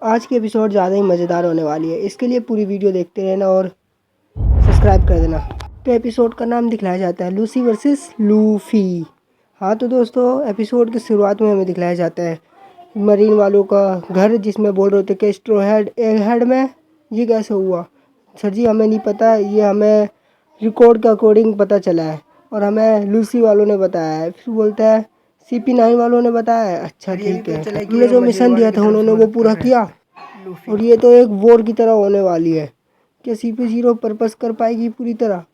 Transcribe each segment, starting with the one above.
आज की एपिसोड ज़्यादा ही मज़ेदार होने वाली है। इसके लिए पूरी वीडियो देखते रहना और सब्सक्राइब कर देना। तो एपिसोड का नाम दिखलाया जाता है लूसी वर्सेस लूफी। हाँ तो दोस्तों, एपिसोड की शुरुआत में हमें दिखलाया जाता है मरीन वालों का घर, जिसमें बोल रहे थे कि स्ट्रो हेड एग हेड में ये कैसे हुआ। सर जी हमें नहीं पता, ये हमें रिकॉर्ड के अकॉर्डिंग पता चला है और हमें लूसी वालों ने बताया है। फिर बोलता है CP9 वालों ने बताया है। अच्छा ठीक है, हमने जो मिशन दिया था उन्होंने वो पूरा किया और ये तो एक वॉर की तरह होने वाली है। क्या CP0 पर्पस कर पाएगी पूरी तरह?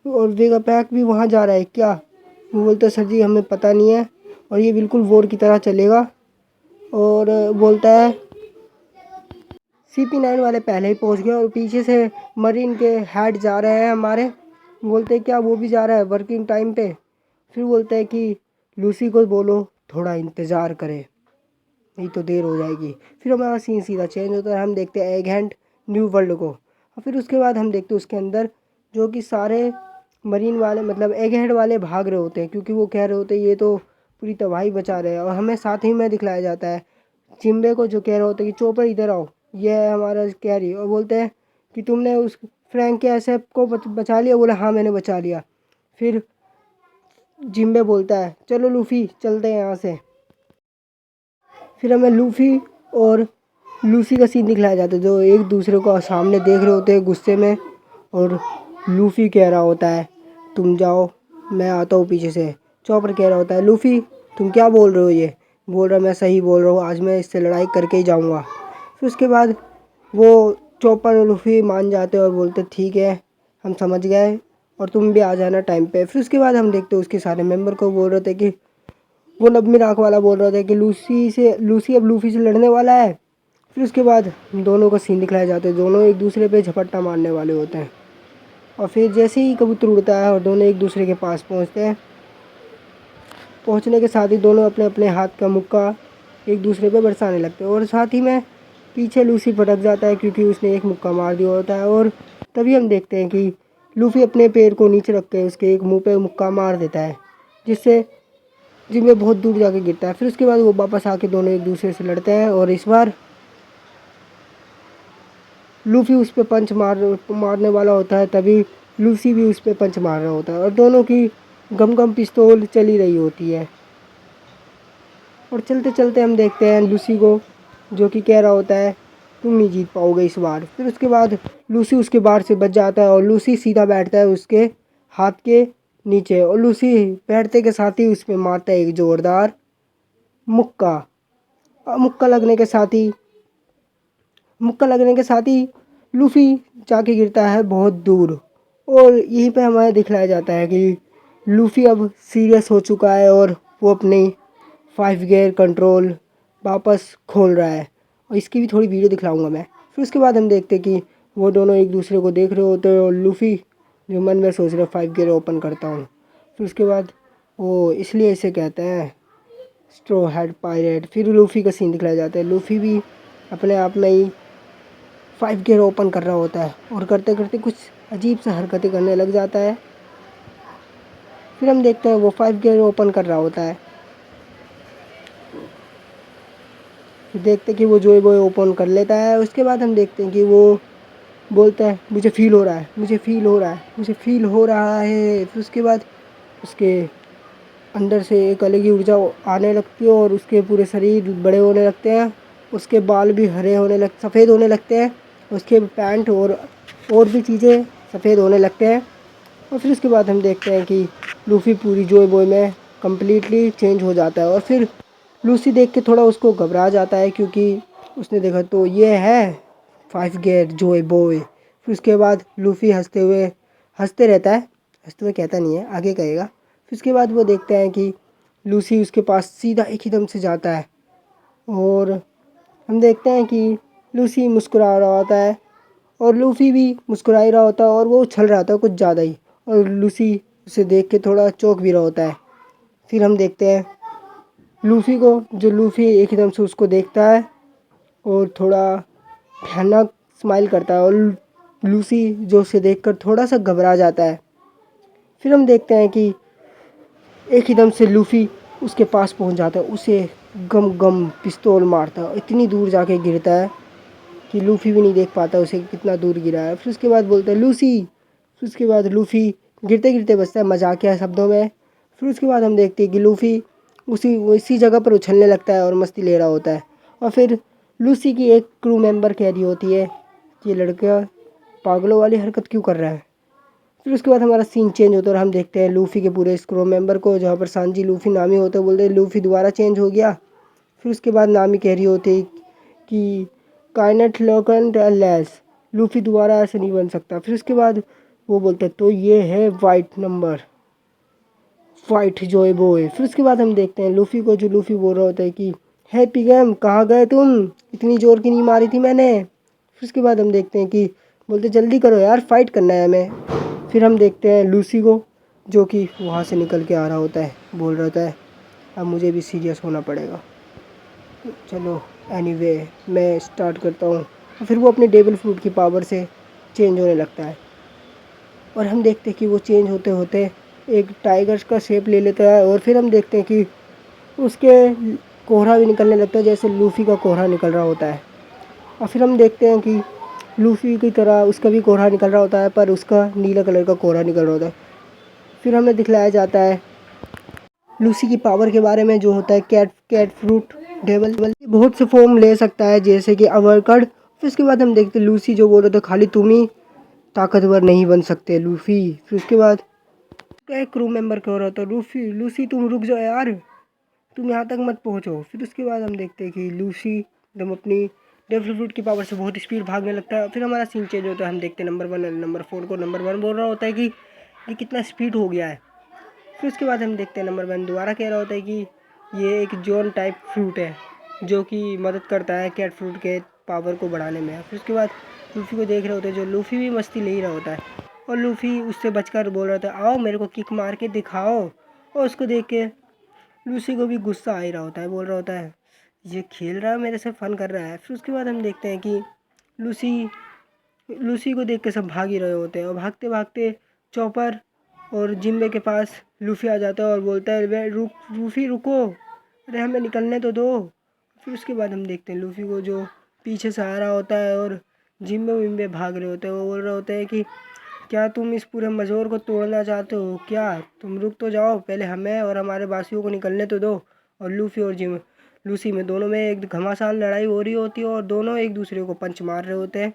और वेगा पैक भी वहाँ जा रहा है क्या? वो बोलता है सर जी हमें पता नहीं है और ये बिल्कुल वॉर की तरह चलेगा। और बोलता है CP9 वाले पहले ही पहुँच गए और पीछे से मरीन के हेड जा रहे हैं हमारे। बोलते हैं क्या वो भी जा रहा है वर्किंग टाइम पे? फिर बोलते हैं कि लूसी को बोलो थोड़ा इंतज़ार करे, नहीं तो देर हो जाएगी। फिर हमारा सीन सीधा चेंज होता है, हम देखते हैं एग हैंड न्यू वर्ल्ड को। और फिर उसके बाद हम देखते हैं उसके अंदर जो कि सारे मरीन वाले मतलब एग हैंड वाले भाग रहे होते हैं, क्योंकि वो कह रहे होते हैं ये तो पूरी तबाही बचा रहे हैं। और हमें साथ ही में दिखलाया जाता है चिम्बे को, जो कह रहे होते हैं कि चोपर इधर आओ, ये है हमारा कैरी। और बोलते हैं कि तुमने उस फ्रैंक के ऐसे को बचा लिया? बोला हाँ मैंने बचा लिया। फिर जिम्बे बोलता है चलो लूफी चलते हैं यहाँ से। फिर हमें लूफी और लूसी का सीन दिखलाया जाता है, जो एक दूसरे को सामने देख रहे होते हैं गुस्से में। और लूफी कह रहा होता है तुम जाओ मैं आता हूँ पीछे से। चॉपर कह रहा होता है लूफी तुम क्या बोल रहे हो? ये बोल रहा मैं सही बोल रहा हूँ, आज मैं इससे लड़ाई करके ही जाऊँगा। फिर उसके बाद वो चॉपर और लूफी मान जाते हैं और बोलते ठीक है हम समझ गए और तुम भी आ जाना टाइम पे। फिर उसके बाद हम देखते हैं उसके सारे मेंबर को बोल रहे थे कि वो नब्बी राख वाला बोल रहा था कि लूसी अब लूफी से लड़ने वाला है। फिर उसके बाद दोनों का सीन दिखलाया जाता है, दोनों एक दूसरे पे झपट्टा मारने वाले होते हैं। और फिर जैसे ही कबूतर उड़ता है और दोनों एक दूसरे के पास पहुंचते हैं, पहुंचने के साथ ही दोनों अपने अपने हाथ का मुक्का एक दूसरे पे बरसाने लगते हैं। और साथ ही में पीछे लूसी भटक जाता है क्योंकि उसने एक मुक्का मार दिया होता है। और तभी हम देखते हैं कि लूफी अपने पैर को नीचे रख के उसके एक मुंह पे मुक्का मार देता है, जिससे जिम्बे बहुत दूर जाके गिरता है। फिर उसके बाद वो वापस आके दोनों एक दूसरे से लड़ते हैं और इस बार लूफी उस पर पंच मारने वाला होता है, तभी लूसी भी उस पर पंच मार रहा होता है और दोनों की गम गम पिस्तौल चली रही होती है। और चलते चलते हम देखते हैं लूसी को, जो कि कह रहा होता है तुम नहीं जीत पाओगे इस बार। फिर उसके बाद लूसी उसके बार से बच जाता है और लूसी सीधा बैठता है उसके हाथ के नीचे और लूसी बैठते के साथ ही उस पर मारता है एक ज़ोरदार मुक्का। मुक्का लगने के साथ ही लूफी जाके गिरता है बहुत दूर। और यहीं पे हमें दिखलाया जाता है कि लूफी अब सीरियस हो चुका है और वो अपनी 5 गियर कंट्रोल वापस खोल रहा है। और इसकी भी थोड़ी वीडियो दिखलाऊंगा मैं। फिर उसके बाद हम देखते हैं कि वो दोनों एक दूसरे को देख रहे होते हैं और लूफी जो मन में सोच रहे 5 गियर ओपन करता हूँ। फिर उसके बाद वो इसलिए इसे कहते हैं स्ट्रो हेड पायरेट। फिर लूफी का सीन दिखलाया जाता है, लूफी भी अपने आप में ही 5 गियर ओपन कर रहा होता है और करते करते कुछ अजीब सा हरकतें करने लग जाता है। फिर हम देखते हैं वो 5 गियर ओपन कर रहा होता है। फिर देखते हैं कि वो जो वो ओपन कर लेता है। उसके बाद हम देखते हैं कि वो बोलता है मुझे फील हो रहा है, मुझे फील हो रहा है, मुझे फील हो रहा है। फिर उसके बाद उसके अंदर से एक अलग ही ऊर्जा आने लगती है और उसके पूरे शरीर बड़े होने लगते हैं, उसके बाल भी सफ़ेद होने लगते हैं, उसके पैंट और भी चीज़ें सफ़ेद होने लगते हैं। और फिर उसके बाद हम देखते हैं कि लूफी पूरी जॉय बॉय में कम्प्लीटली चेंज हो जाता है। और फिर लूसी देख के थोड़ा उसको घबरा जाता है, क्योंकि उसने देखा तो ये है 5 गियर जॉय बॉय। फिर उसके बाद लूफी हंसते रहता है, हंसते हुए कहता नहीं है, आगे कहेगा। फिर उसके बाद वो देखते हैं कि लूसी उसके पास सीधा एक ही दम से जाता है और हम देखते हैं कि लूसी मुस्कुरा रहा होता है और लूफी भी मुस्कुरा ही रहा होता है और वो उछल रहा था कुछ ज़्यादा ही, और लूसी उसे देख के थोड़ा चौंक भी रहा होता है। फिर हम देखते हैं लूफी को, जो लूफी एकदम से उसको देखता है और थोड़ा भयानक स्माइल करता है और लूसी जो उसे देखकर थोड़ा सा घबरा जाता है। फिर हम देखते हैं कि एक एकदम से लूफी उसके पास पहुंच जाता है, उसे गम गम पिस्तौल मारता है, इतनी दूर जाके गिरता है कि लूफ़ी भी नहीं देख पाता उसे कितना दूर गिरा है। फिर उसके बाद बोलता है लूसी। फिर उसके बाद लूफ़ी गिरते गिरते बचता है मजाकिया शब्दों में। फिर उसके बाद हम देखते हैं कि लूफ़ी उसी जगह पर उछलने लगता है और मस्ती ले रहा होता है। और फिर लूसी की एक क्रू मेंबर कह रही होती है कि ये लड़का पागलों वाली हरकत क्यों कर रहा है। फिर उसके बाद हमारा सीन चेंज होता है और हम देखते हैं लूफ़ी के पूरे स्क्रू मेंबर को, जहाँ पर सांजी लूफ़ी नामी होता है बोलते हैं लूफ़ी दोबारा चेंज हो गया। फिर उसके बाद नामी कह रही होती है कि काइनेट लोकेंट लेस, लूफ़ी दोबारा ऐसे नहीं बन सकता। फिर उसके बाद वो बोलते हैं तो ये है white number, white Joy boy. फिर उसके बाद हम देखते हैं लूफ़ी को, जो लूफ़ी बोल रहा होता है कि हैप्पी गेम कहाँ गए तुम, इतनी ज़ोर की नहीं मारी थी मैंने। फिर उसके बाद हम देखते हैं कि बोलते जल्दी करो यार, फाइट करना है हमें। फिर हम देखते हैं लूसी को, जो कि वहाँ से निकल के आ रहा होता है, बोल रहा होता है अब मुझे भी सीरियस होना पड़ेगा। चलो एनीवे मैं स्टार्ट करता हूँ। और फिर वो अपने डेविल फ्रूट की पावर से चेंज होने लगता है और हम देखते हैं कि वो चेंज होते होते एक टाइगर का शेप ले लेता है। और फिर हम देखते हैं कि उसके कोहरा भी निकलने लगता है जैसे लूफ़ी का कोहरा निकल रहा होता है। और फिर हम देखते हैं कि लूफ़ी की तरह उसका भी कोहरा निकल रहा होता है, पर उसका नीला कलर का कोहरा निकल रहा होता है। फिर हमें दिखलाया जाता है लूसी की पावर के बारे में, जो होता है कैट फ्रूट डेवल। बहुत से फॉर्म ले सकता है जैसे कि अवरकड। फिर उसके बाद हम देखते हैं लूसी जो बोल रहे थे खाली तुम ही ताकतवर नहीं बन सकते लूफ़ी। फिर उसके बाद एक क्रू मेंबर कह रहा था लूफ़ी लूसी तुम रुक जाओ यार, तुम यहाँ तक मत पहुँचो। फिर उसके बाद हम देखते हैं कि लूसी एकदम अपनी डेविल फ्रूट की पावर से बहुत स्पीड भागने लगता है। फिर हमारा सीन चेंज होता है, हम देखते हैं नंबर 1 और नंबर 4 को। नंबर 1 बोल रहा होता है कि ये कितना स्पीड हो गया है। फिर उसके बाद हम देखते हैं नंबर 1 दोबारा कह रहा होता है कि ये एक जॉन टाइप फ्रूट है जो कि मदद करता है कैट फ्रूट के पावर को बढ़ाने में। फिर उसके बाद लूफ़ी को देख रहे होते हैं, जो लूफ़ी भी मस्ती ले ही रहा होता है और लूफ़ी उससे बचकर बोल रहा था आओ मेरे को किक मार के दिखाओ। और उसको देख के लूसी को भी गुस्सा आ ही रहा होता है, बोल रहा होता है ये खेल रहा है मेरे से, फ़न कर रहा है। फिर उसके बाद हम देखते हैं कि लूसी लूसी को देख के सब भाग ही रहे होते हैं और भागते भागते चॉपर और जिम्बे के पास लूफ़ी आ जाता है और बोलता है वे लूफ़ी रुको, अरे हमें निकलने तो दो। फिर उसके बाद हम देखते हैं लूफ़ी को, जो पीछे से आ रहा होता है और जिम्बे विम्बे भाग रहे होते हैं। वो बोल रहे होते हैं कि क्या तुम इस पूरे मज़ोर को तोड़ना चाहते हो क्या, तुम रुक तो जाओ, पहले हमें और हमारे बासियों को निकलने तो दो। और लूफ़ी और लूसी में दोनों में एक घमासान लड़ाई हो रही होती है और दोनों एक दूसरे को पंच मार रहे होते हैं।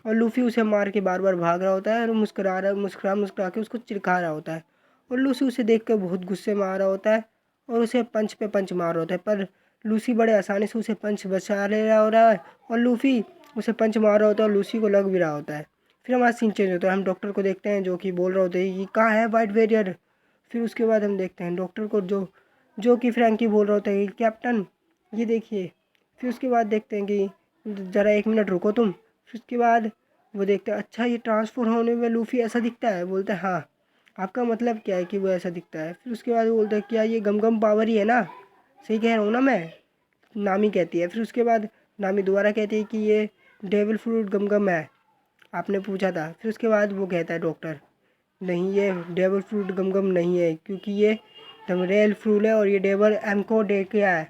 और लूफ़ी उसे मार के बार बार भाग रहा होता है और मुस्कुरा के उसको चिढ़ा रहा होता है। और लूसी उसे देख कर बहुत गुस्से में आ रहा होता है और उसे पंच पे पंच मार रहा होता है, पर लूसी बड़े आसानी से उसे पंच बचा ले रहा हो रहा है और लूफ़ी उसे पंच मार रहा होता है और लूसी को लग भी रहा होता है। फिर हमारा सीन चेंज होता है, हम डॉक्टर को देखते हैं जो कि बोल रहे होते हैं कि कहाँ है वाइट वेरियर। फिर उसके बाद हम देखते हैं डॉक्टर को, जो कि फ्रैंकी बोल रहा होता है कि कैप्टन ये देखिए। फिर उसके बाद देखते हैं कि ज़रा 1 मिनट रुको तुम। फिर उसके बाद वो देखते हैं अच्छा ये ट्रांसफर होने में लूफ़ी ऐसा दिखता है, बोलते हैं हाँ, आपका मतलब क्या है कि वो ऐसा दिखता है। फिर उसके बाद वो बोलते हैं क्या ये गम गम पावर ही है ना, सही कह रहा हूँ ना मैं, नामी कहती है। फिर उसके बाद नामी दोबारा कहती है कि ये डेविल फ्रूट गम गम है, आपने पूछा था। फिर उसके बाद वो कहता है डॉक्टर नहीं ये डेविल फ्रूट गम गम नहीं है, क्योंकि ये डमरेल फ्रूट है और ये डेविल एमको डे क्या है,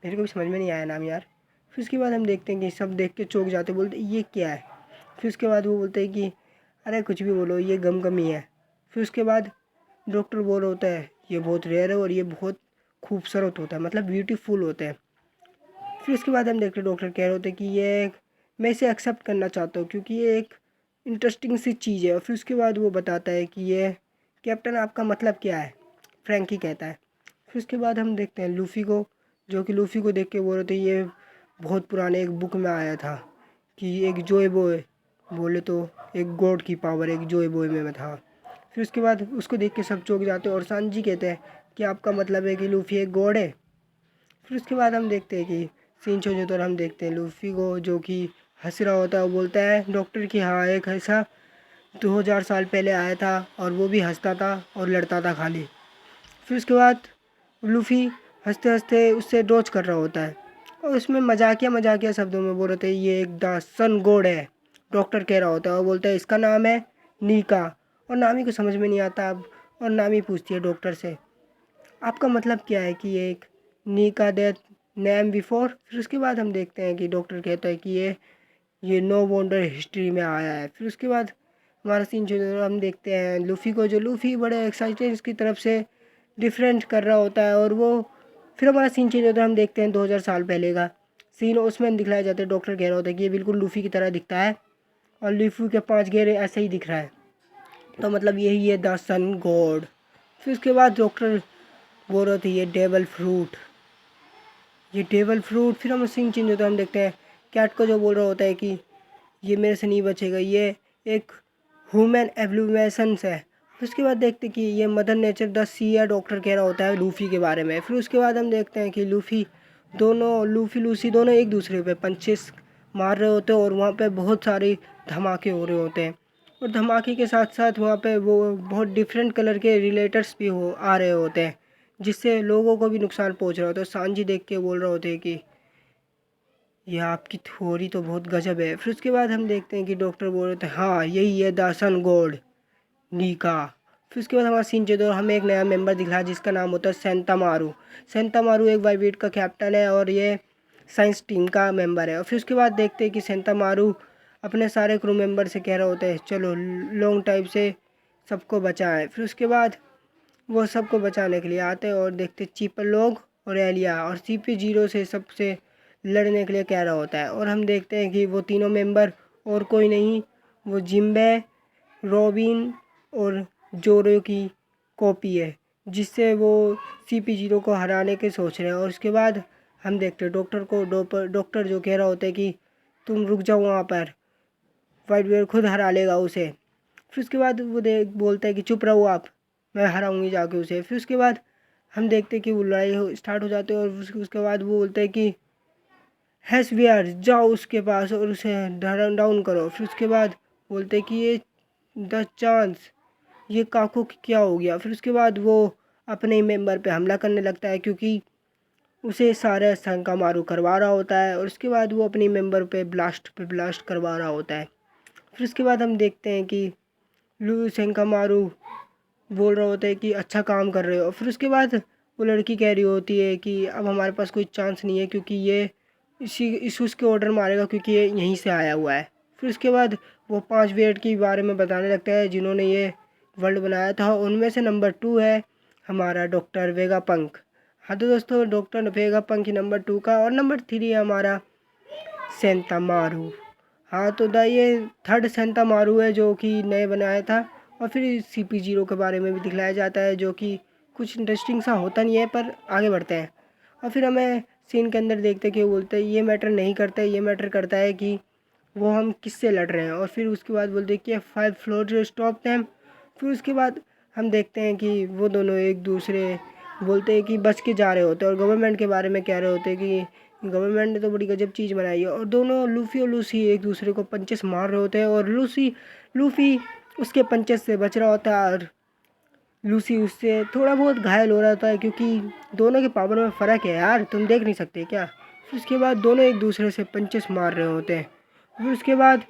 मेरे को भी समझ में नहीं आया नाम यार। फिर उसके बाद हम देखते हैं कि सब देख के चौंक जाते, बोलते ये क्या है। फिर उसके बाद वो बोलते हैं कि अरे कुछ भी बोलो ये गम गम ही है। फिर उसके बाद डॉक्टर बोल होता है ये बहुत रेयर है और ये बहुत खूबसूरत होता है, मतलब ब्यूटीफुल होता है। फिर उसके बाद हम देखते डॉक्टर कह रहे होते कि मैं इसे एक्सेप्ट करना चाहता हूँ क्योंकि ये एक इंटरेस्टिंग सी चीज़ है। और फिर उसके बाद वो बताता है कि ये कैप्टन आपका मतलब क्या है, फ्रैंकी कहता है। फिर उसके बाद हम देखते हैं लूफ़ी को, जो कि लूफ़ी को देख के बोल रहे थे ये बहुत पुराने एक बुक में आया था कि एक जॉय बॉय बोले तो एक गॉड की पावर एक जॉय बॉय में था। फिर उसके बाद उसको देख के सब चौंक जाते हैं और सांजी कहते हैं कि आपका मतलब है कि लूफ़ी एक गॉड है। फिर उसके बाद हम देखते हैं कि सीन चेंज होता है और हम देखते हैं लूफ़ी को, जो कि हंस रहा होता है। वो बोलता है डॉक्टर कि हाँ एक ऐसा 2000 साल पहले आया था और वो भी हंसता था और लड़ता था खाली। फिर उसके बाद लूफ़ी हंसते हंसते उससे डॉज कर रहा होता है और उसमें मजाकिया शब्दों में बोल रहे थे ये एक द सन गॉड है, डॉक्टर कह रहा होता है। और बोलता है इसका नाम है नीका। और नामी को समझ में नहीं आता अब, और नामी पूछती है डॉक्टर से आपका मतलब क्या है कि ये एक नीका डेथ नेम बिफोर। फिर उसके बाद हम देखते हैं कि डॉक्टर कहता है कि ये ये नो वंडर हिस्ट्री में आया है। फिर उसके बाद हमारा सीन जो हम देखते हैं लूफ़ी को, जो लूफ़ी बड़े एक्साइटेड उसकी तरफ से डिफरेंट कर रहा होता है, और वो फिर हमारा सीन चेंज होता है। हम देखते हैं 2000 साल पहले का सीन, उसमें दिखलाया जाता है। डॉक्टर कह रहा होता है कि ये बिल्कुल लूफ़ी की तरह दिखता है और लूफ़ी के 5 घेरे ऐसे ही दिख रहा है, तो मतलब यही है द सन गॉड। फिर उसके बाद डॉक्टर बोल रहे थे ये डेवल फ्रूट, ये डेवल फ्रूट। फिर हम सीन चेंज होता है, हम देखते हैं कैट को जो बोल रहा होता है कि ये मेरे से नहीं बचेगा, ये एक ह्यूमन एवोल्यूशंस है। फिर उसके बाद देखते हैं कि ये मदर नेचर द सी है, डॉक्टर कह रहा होता है लूफ़ी के बारे में। फिर उसके बाद हम देखते हैं कि लूफ़ी लूसी दोनों एक दूसरे पे पंचेस मार रहे होते हैं, और वहाँ पे बहुत सारे धमाके हो रहे होते हैं, और धमाके के साथ साथ वहाँ पे वो बहुत डिफरेंट कलर के रिलेटर्स भी आ रहे होते हैं, जिससे लोगों को भी नुकसान पहुँच रहा होता है। सांजी देख के बोल रहे होते हैं कि ये आपकी थ्योरी तो बहुत गजब है। फिर उसके बाद हम देखते हैं कि डॉक्टर बोल रहे थे हाँ यही है द सन गॉड नीका। फिर उसके बाद हमारा सीन चेंज और हमें एक नया मेंबर दिख रहा है जिसका नाम होता है सेंता मारू। सेंता मारू एक वाइवेट का कैप्टन है और ये साइंस टीम का मेंबर है। और फिर उसके बाद देखते हैं कि सेंता मारू अपने सारे क्रू मेंबर से कह रहे होते हैं चलो लॉन्ग टाइम से सबको बचाएं। फिर उसके बाद वो सबको बचाने के लिए आते हैं और देखते चीपर लोग और एलिया और CP0 से सबसे लड़ने के लिए कह रहा होता है। और हम देखते हैं कि वो तीनों मेंबर और कोई नहीं, वो जिम्बे, रॉबिन और जोरो की कॉपी है, जिससे वो CP0 को हराने के सोच रहे हैं। और उसके बाद हम देखते हैं डॉक्टर को, डॉक्टर जो कह रहा होता है कि तुम रुक जाओ वहाँ पर, वाइट बेयर खुद हरा लेगा उसे। फिर उसके बाद वो बोलता है कि चुप रहो आप, मैं हराऊंगी जाके उसे। फिर उसके बाद हम देखते हैं कि वो लड़ाई स्टार्ट हो जाती है, और उसके बाद वो बोलता है कि हैसवियर जाओ उसके पास और उसे डाउन करो। फिर उसके बाद बोलते हैं कि ये द चांस, ये काको क्या हो गया। फिर उसके बाद वो अपने ही मेंबर पे हमला करने लगता है, क्योंकि उसे सारे संका मारू करवा रहा होता है, और उसके बाद वो अपनी मेंबर पे ब्लास्ट करवा रहा होता है। फिर उसके बाद हम देखते हैं कि लू सेंका मारू बोल रहा होता है कि अच्छा काम कर रहे हो। फिर उसके बाद वो लड़की कह रही होती है कि अब हमारे पास कोई चांस नहीं है, क्योंकि ये इस उसके ऑर्डर मारेगा, क्योंकि ये यहीं से आया हुआ है। फिर उसके बाद वो 5 वेट के बारे में बताने लगता है जिन्होंने ये वर्ल्ड बनाया था। उनमें से नंबर 2 है हमारा डॉक्टर वेगापंक। हाँ तो दोस्तों, डॉक्टर वेगापंक ही नंबर 2 का, और नंबर 3 है हमारा सेंता मारू। हाँ तो ये थर्ड सेंता मारू है जो कि नए बनाया था। और फिर CP0 के बारे में भी दिखलाया जाता है, जो कि कुछ इंटरेस्टिंग सा होता नहीं है, पर आगे बढ़ते हैं। और फिर हमें सीन के अंदर देखते हैं कि वो बोलते हैं ये मैटर नहीं करता है, ये मैटर करता है कि वो हम किससे लड़ रहे हैं। और फिर उसके बाद बोलते हैं कि 5 फ्लोर स्टॉप दैम। फिर उसके बाद हम देखते हैं कि वो दोनों एक दूसरे बोलते हैं कि बच के जा रहे होते हैं, और गवर्नमेंट के बारे में कह रहे होते हैं कि गवर्नमेंट ने तो बड़ी गजब चीज़ बनाई है। और दोनों लूफ़ी और लूसी एक दूसरे को पंचेस मार रहे होते हैं, और लूफ़ी उसके पंचेस से बच रहा होता है, और लूसी उससे थोड़ा बहुत घायल हो रहा था, क्योंकि दोनों के पावर में फ़र्क है यार, तुम देख नहीं सकते क्या। फिर उसके बाद दोनों एक दूसरे से पंचेस मार रहे होते हैं। फिर उसके बाद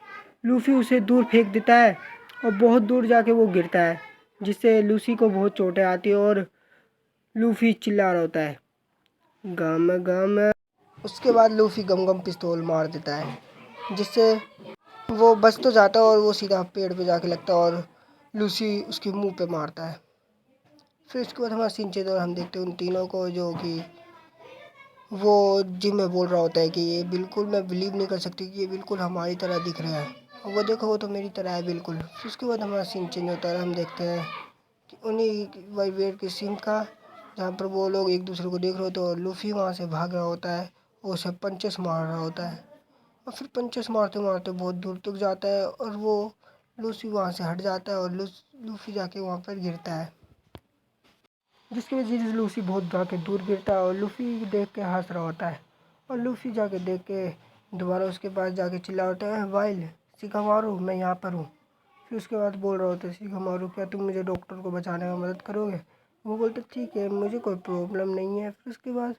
लूफ़ी उसे दूर फेंक देता है, और बहुत दूर जाके वो गिरता है, जिससे लूसी को बहुत चोटें आती है, और लूफ़ी चिल्ला रहा होता है गम गम। उसके बाद लूफ़ी गम गम पिस्तौल मार देता है, जिससे वो बच तो जाता है, और वो सीधा पेड़ पे जाके लगता है, और लूसी उसके मुंह पे मारता है। फिर उसके बाद हमारा सीन चेंज और हम देखते हैं उन तीनों को, जो कि वो जिम में बोल रहा होता है कि ये बिल्कुल मैं बिलीव नहीं कर सकती कि ये बिल्कुल हमारी तरह दिख रहा है, और वो देखो वो तो मेरी तरह है बिल्कुल। फिर उसके बाद हमारा सीन चेंज होता है, हम देखते हैं कि उन्हीं वाइवेट के सीन का, जहाँ पर वो लोग एक दूसरे को देख रहे होते हैं, और लूफी वहाँ से भाग रहा होता है, और उसे पंचेस मार रहा होता है। और फिर पंचेस मारते मारते बहुत दूर तक जाता है, और वो लूसी वहाँ से हट जाता है, और लूफी जाके वहाँ पर गिरता है, जिसकी वजह से लूसी बहुत जाके दूर गिरता है, और लूफी देख के हंस रहा होता है। और लूफी जाके देख के दोबारा उसके पास जाके चिल्ला होता है वाइल शिकामारू मैं यहाँ पर हूँ। फिर उसके बाद बोल रहा होता है शिकामारू क्या तुम मुझे डॉक्टर को बचाने में मदद करोगे। वो बोलते ठीक है मुझे कोई प्रॉब्लम नहीं है। फिर उसके बाद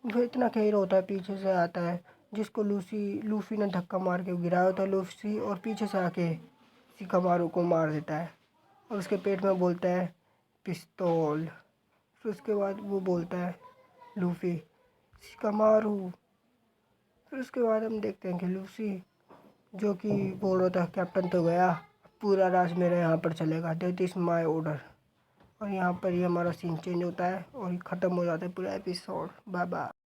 वो इतना कह रहा होता है, पीछे से आता है जिसको लूफी ने धक्का मार के गिराया होता है लूफी, और पीछे से आके शिकामारू को मार देता है, और उसके पेट में बोलता है पिस्तौल। फिर उसके बाद वो बोलता है लूफी शिकामारू। फिर उसके बाद हम देखते हैं कि लूसी जो कि बोल रहा था कैप्टन तो गया, पूरा राज मेरा यहाँ पर चलेगा, दैट इज़ माय ऑर्डर। और यहाँ पर ही हमारा सीन चेंज होता है और ख़त्म हो जाता है पूरा एपिसोड। Bye bye.